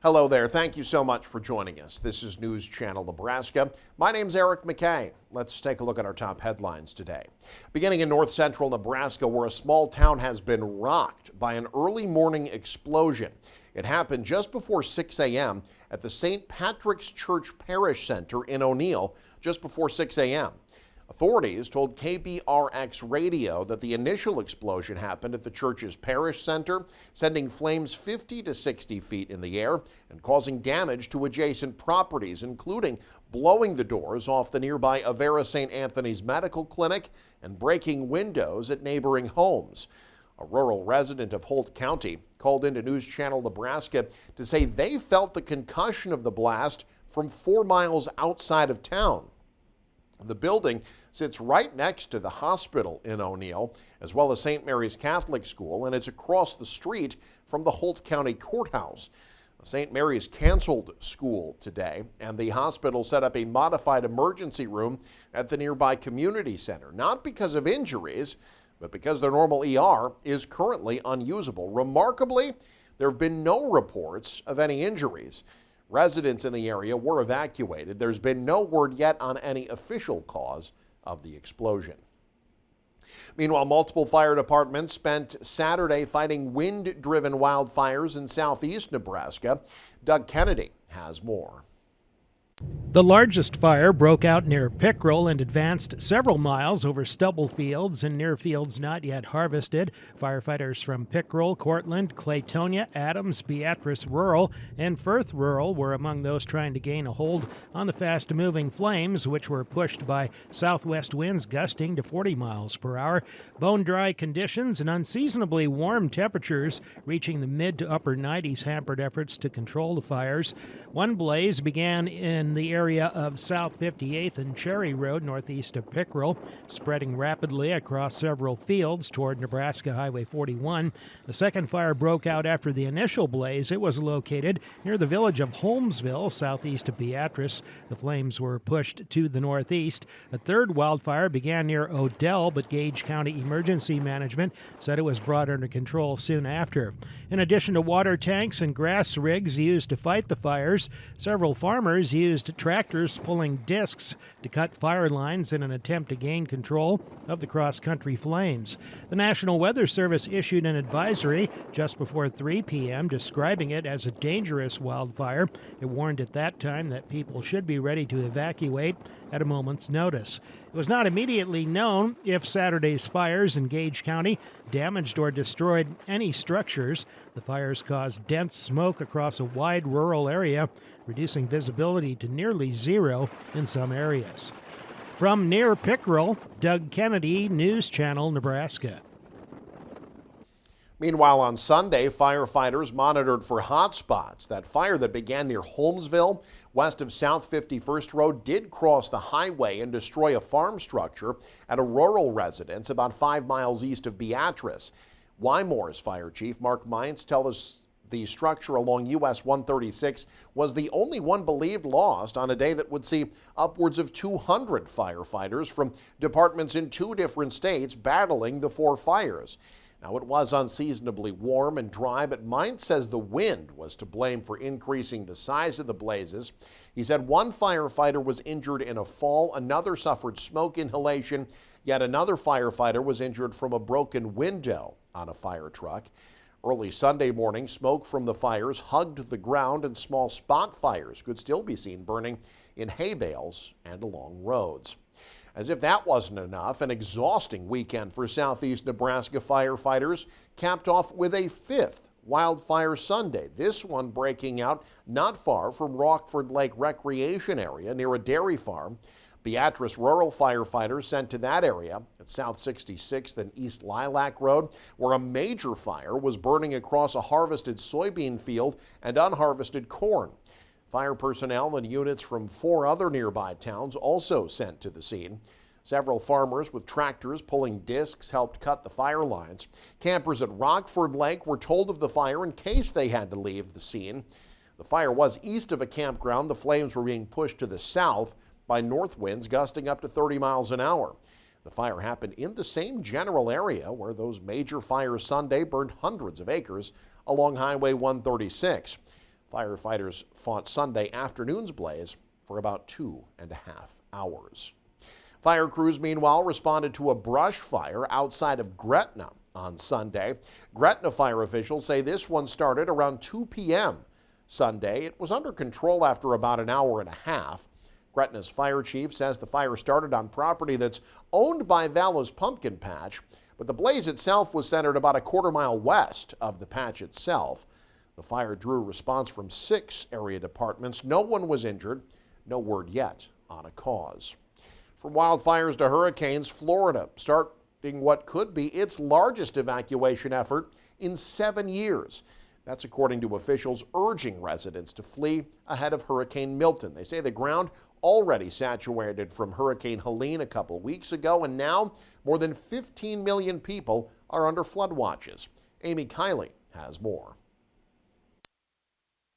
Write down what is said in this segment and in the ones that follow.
Hello there. Thank you so much for joining us. This is News Channel Nebraska. My name's Eric McKay. Let's take a look at our top headlines today. Beginning in north central Nebraska, where a small town has been rocked by an early morning explosion. It happened just before 6 a.m. at the St. Patrick's Church Parish Center in O'Neill, just before 6 a.m. Authorities told KBRX Radio that the initial explosion happened at the church's parish center, sending flames 50 to 60 feet in the air and causing damage to adjacent properties, including blowing the doors off the nearby Avera St. Anthony's Medical Clinic and breaking windows at neighboring homes. A rural resident of Holt County called into News Channel Nebraska to say they felt the concussion of the blast from 4 miles outside of town. The building sits right next to the hospital in O'Neill, as well as St. Mary's Catholic School, and it's across the street from the Holt County Courthouse. St. Mary's canceled school today, and the hospital set up a modified emergency room at the nearby community center, not because of injuries, but because their normal ER is currently unusable. Remarkably, there have been no reports of any injuries. Residents in the area were evacuated. There's been no word yet on any official cause of the explosion. Meanwhile, multiple fire departments spent Saturday fighting wind-driven wildfires in southeast Nebraska. Doug Kennedy has more. The largest fire broke out near Pickrell and advanced several miles over stubble fields and near fields not yet harvested. Firefighters from Pickrell, Cortland, Claytonia, Adams, Beatrice Rural, and Firth Rural were among those trying to gain a hold on the fast-moving flames, which were pushed by southwest winds gusting to 40 miles per hour. Bone-dry conditions and unseasonably warm temperatures reaching the mid to upper 90s hampered efforts to control the fires. One blaze began in the area of South 58th and Cherry Road, northeast of Pickrell, spreading rapidly across several fields toward Nebraska Highway 41. The second fire broke out after the initial blaze. It was located near the village of Holmesville, southeast of Beatrice. The flames were pushed to the northeast. A third wildfire began near Odell, but Gage County Emergency Management said it was brought under control soon after. In addition to water tanks and grass rigs used to fight the fires, several farmers used tractors pulling discs to cut fire lines in an attempt to gain control of the cross-country flames. The National Weather Service issued an advisory just before 3 p.m. describing it as a dangerous wildfire. It warned at that time that people should be ready to evacuate at a moment's notice. It was not immediately known if Saturday's fires in Gage County damaged or destroyed any structures. The fires caused dense smoke across a wide rural area, reducing visibility to nearly zero in some areas. From near Pickrell, Doug Kennedy, News Channel, Nebraska. Meanwhile, on Sunday, firefighters monitored for hot spots. That fire that began near Holmesville, west of South 51st Road, did cross the highway and destroy a farm structure at a rural residence about 5 miles east of Beatrice. Wymore's Fire Chief Mark Mines tells us the structure along US 136 was the only one believed lost on a day that would see upwards of 200 firefighters from departments in 2 different states battling the 4 fires. Now, it was unseasonably warm and dry, but Mines says the wind was to blame for increasing the size of the blazes. He said one firefighter was injured in a fall, another suffered smoke inhalation, yet another firefighter was injured from a broken window on a fire truck. Early Sunday morning, smoke from the fires hugged the ground, and small spot fires could still be seen burning in hay bales and along roads. As if that wasn't enough, an exhausting weekend for southeast Nebraska firefighters capped off with a 5th wildfire Sunday, this one breaking out not far from Rockford Lake Recreation Area near a dairy farm. Beatrice rural firefighters sent to that area at South 66th and East Lilac Road, where a major fire was burning across a harvested soybean field and unharvested corn. Fire personnel and units from 4 other nearby towns also sent to the scene. Several farmers with tractors pulling discs helped cut the fire lines. Campers at Rockford Lake were told of the fire in case they had to leave the scene. The fire was east of a campground. The flames were being pushed to the south by north winds gusting up to 30 miles an hour. The fire happened in the same general area where those major fires Sunday burned hundreds of acres along Highway 136. Firefighters fought Sunday afternoon's blaze for about 2.5 hours. Fire crews, meanwhile, responded to a brush fire outside of Gretna on Sunday. Gretna fire officials say this one started around 2 p.m. Sunday. It was under control after about an hour and a half. Gretna's fire chief says the fire started on property that's owned by Vala's Pumpkin Patch, but the blaze itself was centered about a quarter-mile west of the patch itself. The fire drew a response from 6 area departments. No one was injured. No word yet on a cause. From wildfires to hurricanes, Florida starting what could be its largest evacuation effort in 7 years. That's according to officials urging residents to flee ahead of Hurricane Milton. They say the ground already saturated from Hurricane Helene a couple weeks ago, and now more than 15 million people are under flood watches. Amy Kiley has more.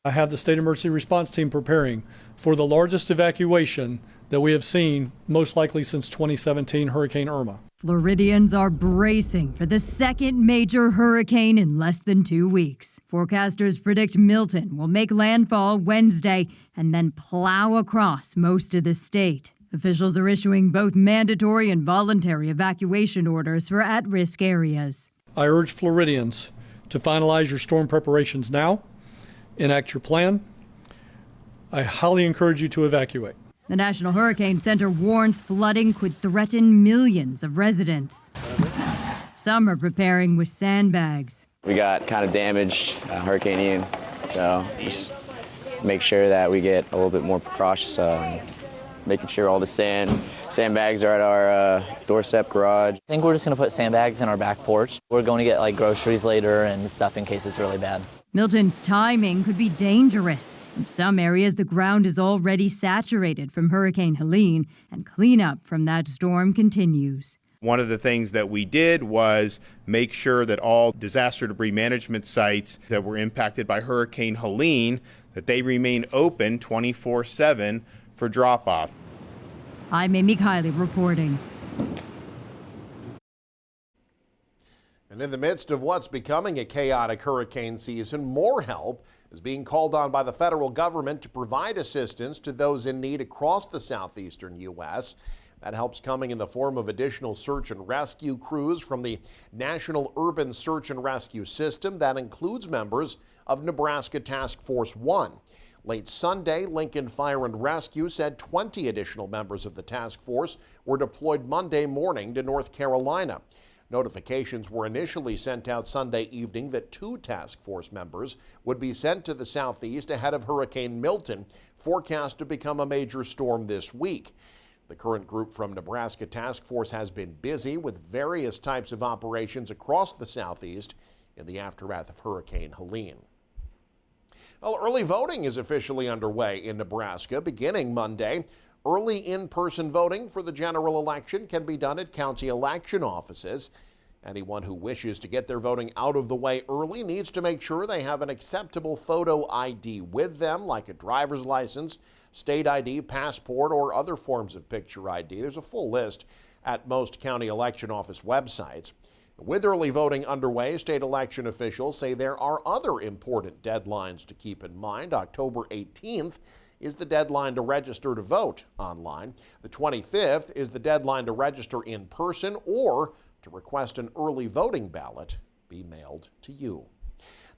I have the state emergency response team preparing for the largest evacuation that we have seen, most likely since 2017 Hurricane Irma. Floridians are bracing for the second major hurricane in less than 2 weeks. Forecasters predict Milton will make landfall Wednesday and then plow across most of the state. Officials are issuing both mandatory and voluntary evacuation orders for at-risk areas. I urge Floridians to finalize your storm preparations now, enact your plan. I highly encourage you to evacuate. The National Hurricane Center warns flooding could threaten millions of residents. Some are preparing with sandbags. We got kind of damaged Hurricane Ian, so just make sure that we get a little bit more precautious, making sure all the sandbags are at our doorstep garage. I think we're just going to put sandbags in our back porch. We're going to get like groceries later and stuff in case it's really bad. Milton's timing could be dangerous. In some areas, the ground is already saturated from Hurricane Helene, and cleanup from that storm continues. One of the things that we did was make sure that all disaster debris management sites that were impacted by Hurricane Helene, that they remain open 24/7 for drop-off. I'm Amy Kiley reporting. And in the midst of what's becoming a chaotic hurricane season, more help is being called on by the federal government to provide assistance to those in need across the southeastern U.S. That help's coming in the form of additional search and rescue crews from the National Urban Search and Rescue System that includes members of Nebraska Task Force 1. Late Sunday, Lincoln Fire and Rescue said 20 additional members of the task force were deployed Monday morning to North Carolina. Notifications were initially sent out Sunday evening that 2 task force members would be sent to the southeast ahead of Hurricane Milton, forecast to become a major storm this week. The current group from Nebraska Task Force has been busy with various types of operations across the southeast in the aftermath of Hurricane Helene. Well, early voting is officially underway in Nebraska beginning Monday. Early in-person voting for the general election can be done at county election offices. Anyone who wishes to get their voting out of the way early needs to make sure they have an acceptable photo ID with them, like a driver's license, state ID, passport, or other forms of picture ID. There's a full list at most county election office websites. With early voting underway, state election officials say there are other important deadlines to keep in mind. October 18th is the deadline to register to vote online. The 25th is the deadline to register in person or to request an early voting ballot be mailed to you.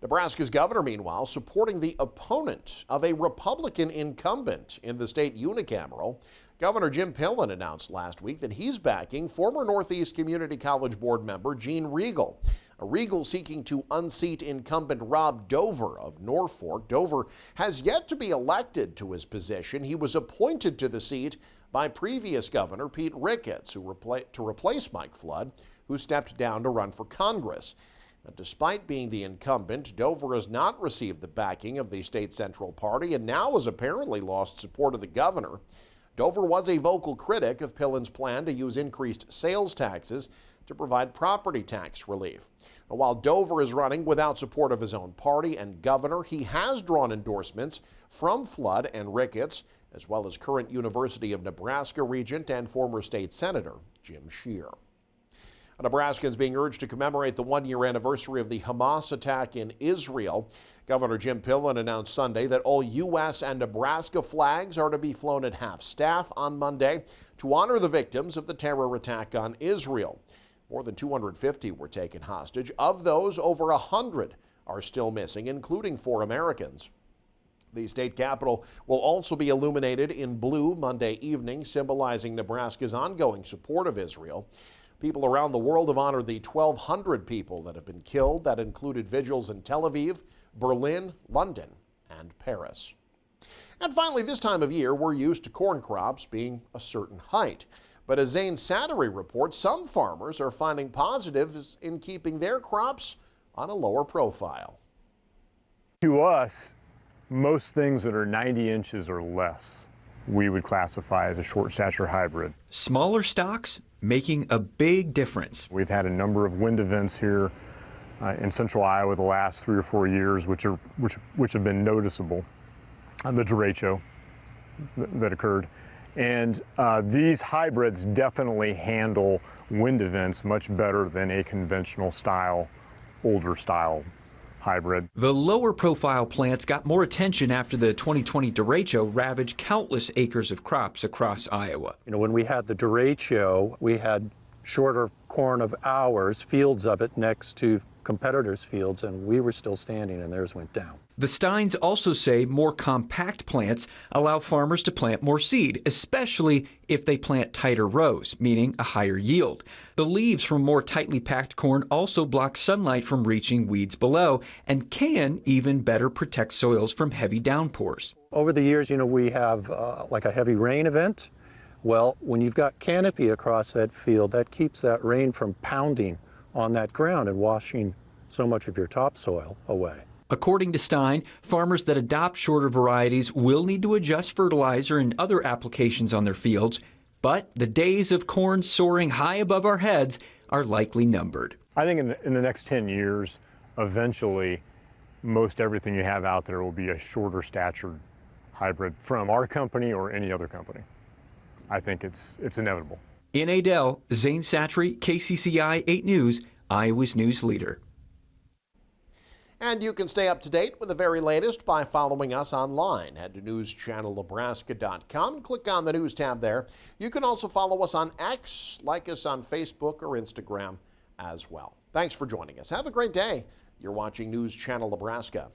Nebraska's governor, meanwhile, supporting the opponent of a Republican incumbent in the state unicameral. Governor Jim Pillen announced last week that he's backing former Northeast Community College Board member Gene Riegel. Riegel seeking to unseat incumbent Rob Dover of Norfolk. Dover has yet to be elected to his position. He was appointed to the seat by previous Governor Pete Ricketts, to replace Mike Flood, who stepped down to run for Congress. Now, despite being the incumbent, Dover has not received the backing of the state Central Party and now has apparently lost support of the governor. Dover was a vocal critic of Pillen's plan to use increased sales taxes to provide property tax relief. Now, while Dover is running without support of his own party and governor, he has drawn endorsements from Flood and Ricketts, as well as current University of Nebraska regent and former state senator Jim Scheer. Nebraskans being urged to commemorate the one-year anniversary of the Hamas attack in Israel. Governor Jim Pillen announced Sunday that all U.S. and Nebraska flags are to be flown at half-staff on Monday to honor the victims of the terror attack on Israel. More than 250 were taken hostage. Of those, over 100 are still missing, including 4 Americans. The state capitol will also be illuminated in blue Monday evening, symbolizing Nebraska's ongoing support of Israel. People around the world have honored the 1,200 people that have been killed. That included vigils in Tel Aviv, Berlin, London, and Paris. And finally, this time of year, we're used to corn crops being a certain height. But as Zane Sattery reports, some farmers are finding positives in keeping their crops on a lower profile. To us, most things that are 90 inches or less, we would classify as a short stature hybrid. Smaller stocks making a big difference. We've had a number of wind events here in central Iowa the last 3 or 4 years, which have been noticeable on the derecho that occurred. And these hybrids definitely handle wind events much better than a conventional style, older style hybrid. The lower profile plants got more attention after the 2020 derecho ravaged countless acres of crops across Iowa. You know, when we had the derecho, we had shorter corn of ours, fields of it next to competitors' fields, and we were still standing and theirs went down. The Steins also say more compact plants allow farmers to plant more seed, especially if they plant tighter rows, meaning a higher yield. The leaves from more tightly packed corn also block sunlight from reaching weeds below and can even better protect soils from heavy downpours. Over the years, you know, we have like a heavy rain event. Well, when you've got canopy across that field, that keeps that rain from pounding on that ground and washing so much of your topsoil away. According to Stein, farmers that adopt shorter varieties will need to adjust fertilizer and other applications on their fields, but the days of corn soaring high above our heads are likely numbered. I think in the next 10 years, eventually, most everything you have out there will be a shorter statured hybrid from our company or any other company. I think it's inevitable. In Adel, Zane Satry, KCCI 8 News, Iowa's news leader. And you can stay up to date with the very latest by following us online. Head to newschannelnebraska.com and click on the News tab there. You can also follow us on X, like us on Facebook or Instagram as well. Thanks for joining us. Have a great day. You're watching News Channel Nebraska.